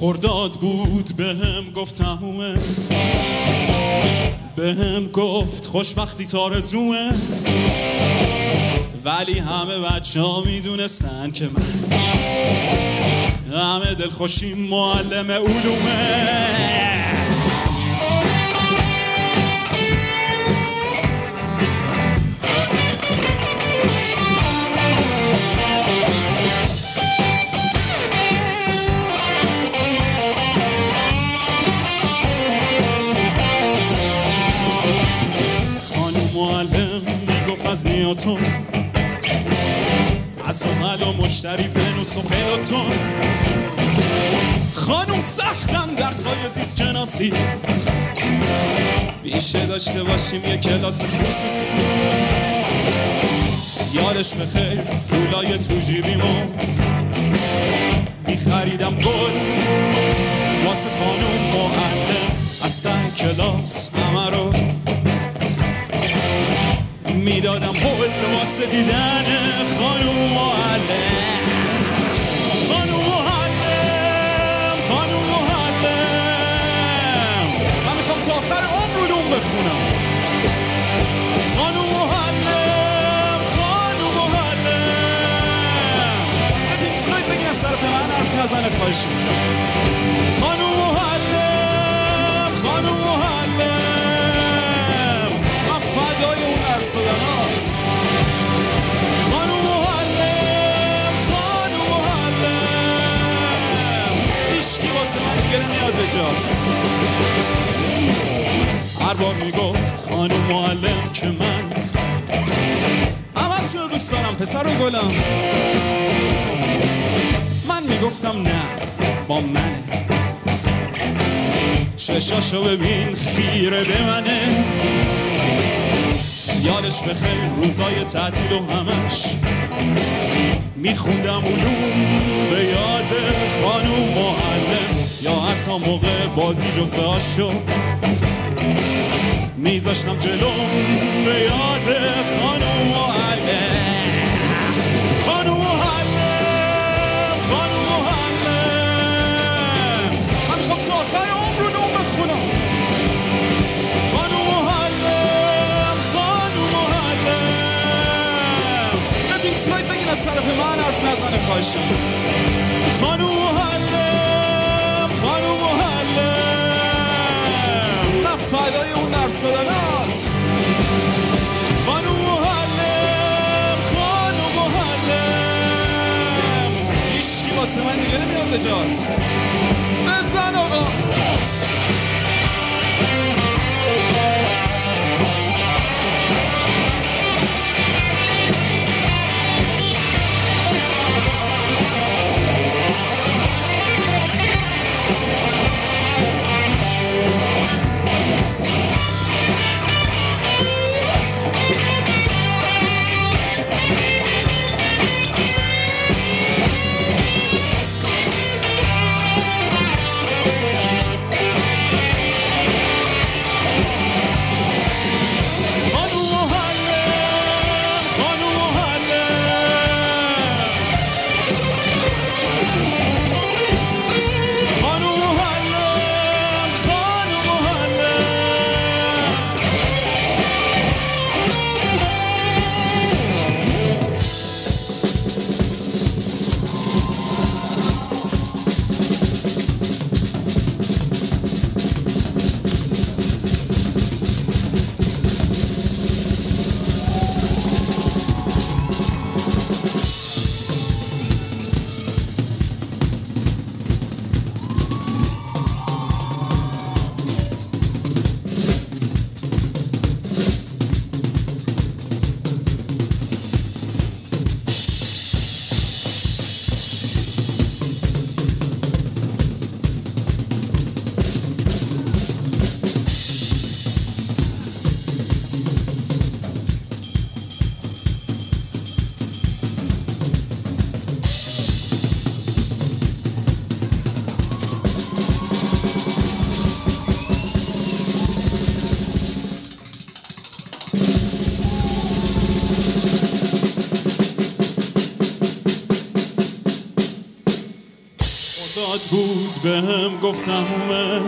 خرداد بود بهم گفت تمومه، بهم گفت خوشبختی تارزومه، ولی همه بچه ها میدونستن که من همه دلخوشی معلم علومه. معلم میگفت از نیاتون، از عمل و مشتری ونوس و پلوتون. خانوم سختم در سایه زیست شناسی، بیشه داشته باشیم یه کلاس خصوصی. یادش بخیر پولای تو جیبیمو میخریدم گل واسه خانوم معلم، از ته کلاس همه رو میدادم پول واسه دیدن خانوم معلم. خانوم معلم، خانوم معلم، من میخوام تا آخر عمر علوم بخونم. خانوم معلم، خانوم معلم، به پینک فلوید بگین از طرف من حرف نزنه خواهشم. خانوم معلم، خانوم معلم، فدای اون ارسدانات. خانوم معلم، خانوم معلم، هیچکی واسه من دیگه نمیاد به جات. هر بار میگفت خانوم معلم که من همه رو دوست دارم پسر و گلم، من میگفتم نه با منه. چشاشو ببین خیره به منه. یادش بخیر روزای تعطیل و همش میخوندم علوم به یاد خانوم معلم، یا حتی موقع بازی جزوه هاشو میذاشتم جلوم به یاد خانوم معلم. خانوم معلم، خانوم معلم، من میخوام تا آخر عمر علوم بخونم. خانوم معلم، خانوم معلم، به پینک فلوید بگین از طرف من حرف نزنه خواهشم. خانوم معلم، خانوم معلم، من فدای اون ارسدانات. خانوم معلم، خانوم معلم، هیچکی واسه من دیگه نمیاد به جات. بزن آقا. یاد بود بهم گفتم اومه